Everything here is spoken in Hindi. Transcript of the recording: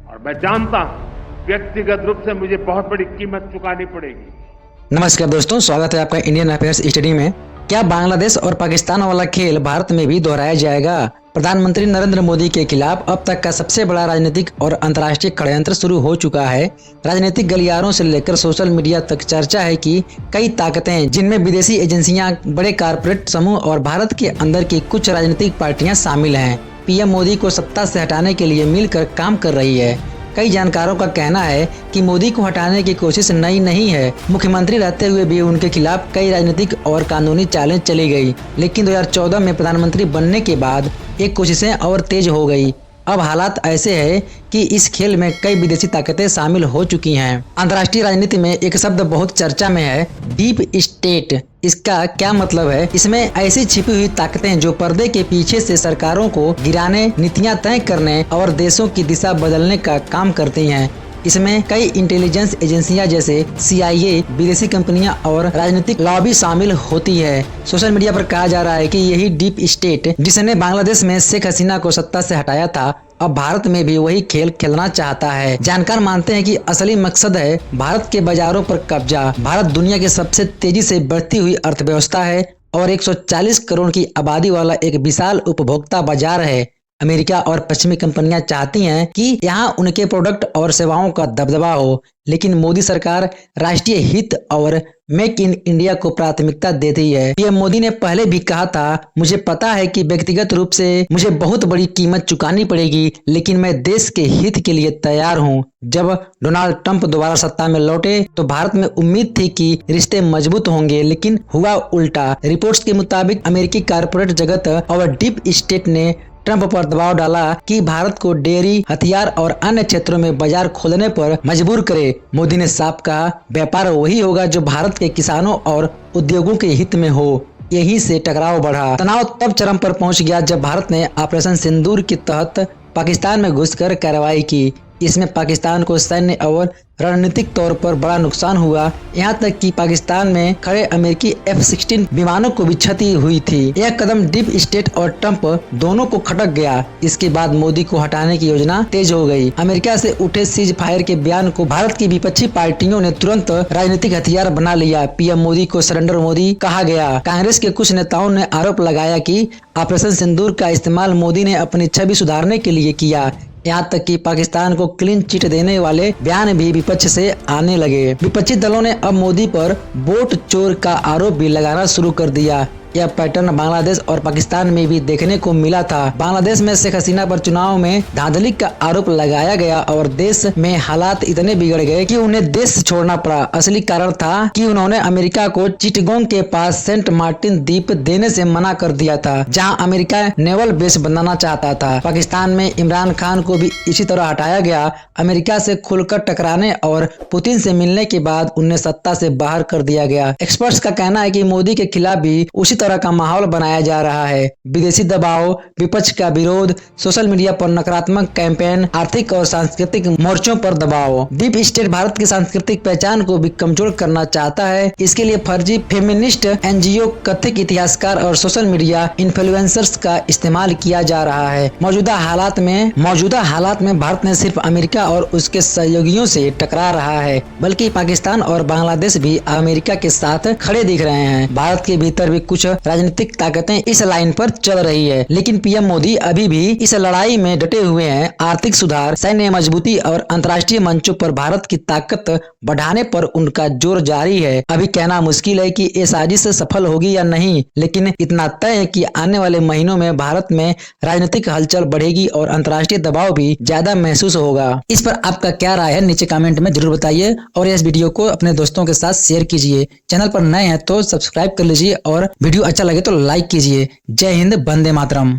और मैं जानता हूं व्यक्तिगत रूप से मुझे बहुत बड़ी कीमत चुकानी पड़ेगी। नमस्कार दोस्तों, स्वागत है आपका इंडियन अफेयर्स स्टडी में। क्या बांग्लादेश और पाकिस्तान वाला खेल भारत में भी दोहराया जाएगा? प्रधानमंत्री नरेंद्र मोदी के खिलाफ अब तक का सबसे बड़ा राजनीतिक और अंतर्राष्ट्रीय षड्यंत्र शुरू हो चुका है। राजनीतिक गलियारों से लेकर सोशल मीडिया तक चर्चा है कि कई ताकतें, जिनमें विदेशी एजेंसियां, बड़े कारपोरेट समूह और भारत के अंदर की कुछ राजनीतिक पार्टियां शामिल हैं, पीएम मोदी को सत्ता से हटाने के लिए मिलकर काम कर रही है। कई जानकारों का कहना है कि मोदी को हटाने की कोशिश नई नहीं है। मुख्यमंत्री रहते हुए भी उनके खिलाफ कई राजनीतिक और कानूनी चालें चली गई, लेकिन 2014 में प्रधानमंत्री बनने के बाद ये कोशिशें और तेज हो गई। अब हालात ऐसे हैं कि इस खेल में कई विदेशी ताकतें शामिल हो चुकी हैं। अंतर्राष्ट्रीय राजनीति में एक शब्द बहुत चर्चा में है, डीप स्टेट। इसका क्या मतलब है? इसमें ऐसी छिपी हुई ताकतें जो पर्दे के पीछे से सरकारों को गिराने, नीतियां तय करने और देशों की दिशा बदलने का काम करती हैं। इसमें कई इंटेलिजेंस एजेंसियां जैसे CIA, विदेशी कंपनियां और राजनीतिक लॉबी शामिल होती है। सोशल मीडिया पर कहा जा रहा है कि यही डीप स्टेट, जिसने बांग्लादेश में शेख हसीना को सत्ता से हटाया था, अब भारत में भी वही खेल खेलना चाहता है। जानकार मानते हैं कि असली मकसद है भारत के बाजारों पर कब्जा। भारत दुनिया की सबसे तेजी से बढ़ती हुई अर्थव्यवस्था है और 140 करोड़ की आबादी वाला एक विशाल उपभोक्ता बाजार है। अमेरिका और पश्चिमी कंपनियां चाहती हैं कि यहाँ उनके प्रोडक्ट और सेवाओं का दबदबा हो, लेकिन मोदी सरकार राष्ट्रीय हित और मेक इन इंडिया को प्राथमिकता देती है। पीएम मोदी ने पहले भी कहा था, मुझे पता है कि व्यक्तिगत रूप से मुझे बहुत बड़ी कीमत चुकानी पड़ेगी, लेकिन मैं देश के हित के लिए तैयार हूँ। जब डोनाल्ड ट्रंप दोबारा सत्ता में लौटे तो भारत में उम्मीद थी कि रिश्ते मजबूत होंगे, लेकिन हुआ उल्टा। रिपोर्ट्स के मुताबिक अमेरिकी कारपोरेट जगत और डीप स्टेट ने ट्रंप पर दबाव डाला कि भारत को डेयरी, हथियार और अन्य क्षेत्रों में बाजार खोलने पर मजबूर करे। मोदी ने साफ कहा, व्यापार वही होगा जो भारत के किसानों और उद्योगों के हित में हो। यहीं से टकराव बढ़ा। तनाव तब चरम पर पहुंच गया जब भारत ने ऑपरेशन सिंदूर के तहत पाकिस्तान में घुसकर कार्रवाई की। इसमें पाकिस्तान को सैन्य और रणनीतिक तौर पर बड़ा नुकसान हुआ, यहाँ तक कि पाकिस्तान में खड़े अमेरिकी F-16 विमानों को भी क्षति हुई थी। यह कदम डीप स्टेट और ट्रंप दोनों को खटक गया। इसके बाद मोदी को हटाने की योजना तेज हो गई। अमेरिका से उठे सीज फायर के बयान को भारत की विपक्षी पार्टियों ने तुरंत राजनीतिक हथियार बना लिया। पीएम मोदी को सरेंडर मोदी कहा गया। कांग्रेस के कुछ नेताओं ने आरोप लगाया कि ऑपरेशन सिंदूर का इस्तेमाल मोदी ने अपनी छवि सुधारने के लिए किया। यहाँ तक कि पाकिस्तान को क्लीन चिट देने वाले बयान भी विपक्ष से आने लगे। विपक्षी दलों ने अब मोदी पर वोट चोर का आरोप भी लगाना शुरू कर दिया। यह पैटर्न बांग्लादेश और पाकिस्तान में भी देखने को मिला था। बांग्लादेश में शेख हसीना पर चुनाव में धांधली का आरोप लगाया गया और देश में हालात इतने बिगड़ गए कि उन्हें देश छोड़ना पड़ा। असली कारण था कि उन्होंने अमेरिका को चिटगोंग के पास सेंट मार्टिन द्वीप देने से मना कर दिया था, जहां अमेरिका नेवल बेस बनाना चाहता था। पाकिस्तान में इमरान खान को भी इसी तरह हटाया गया। अमेरिका से खुलकर टकराने और पुतिन से मिलने के बाद उन्हें सत्ता से बाहर कर दिया गया। एक्सपर्ट्स का कहना है कि मोदी के खिलाफ भी उसी तरह का माहौल बनाया जा रहा है। विदेशी दबाव, विपक्ष का विरोध, सोशल मीडिया पर नकारात्मक कैंपेन, आर्थिक और सांस्कृतिक मोर्चों पर दबाव। डीप स्टेट भारत की सांस्कृतिक पहचान को भी कमजोर करना चाहता है। इसके लिए फर्जी फेमिनिस्ट एनजीओ, कथित इतिहासकार और सोशल मीडिया इन्फ्लुएंसर्स का इस्तेमाल किया जा रहा है। मौजूदा हालात में भारत ने सिर्फ अमेरिका और उसके सहयोगियों से टकरा रहा है, बल्कि पाकिस्तान और बांग्लादेश भी अमेरिका के साथ खड़े दिख रहे हैं। भारत के भीतर भी कुछ राजनीतिक ताकतें इस लाइन पर चल रही है, लेकिन पीएम मोदी अभी भी इस लड़ाई में डटे हुए हैं। आर्थिक सुधार, सैन्य मजबूती और अंतर्राष्ट्रीय मंचों पर भारत की ताकत बढ़ाने पर उनका जोर जारी है। अभी कहना मुश्किल है कि ये साजिश सफल होगी या नहीं, लेकिन इतना तय है कि आने वाले महीनों में भारत में राजनीतिक हलचल बढ़ेगी और अंतर्राष्ट्रीय दबाव भी ज्यादा महसूस होगा। इस पर आपका क्या राय है नीचे कमेंट में जरूर बताइए और इस वीडियो को अपने दोस्तों के साथ शेयर कीजिए। चैनल पर नए हैं तो सब्सक्राइब कर लीजिए और वीडियो अच्छा लगे तो लाइक कीजिए। जय हिंद, वंदे मातरम।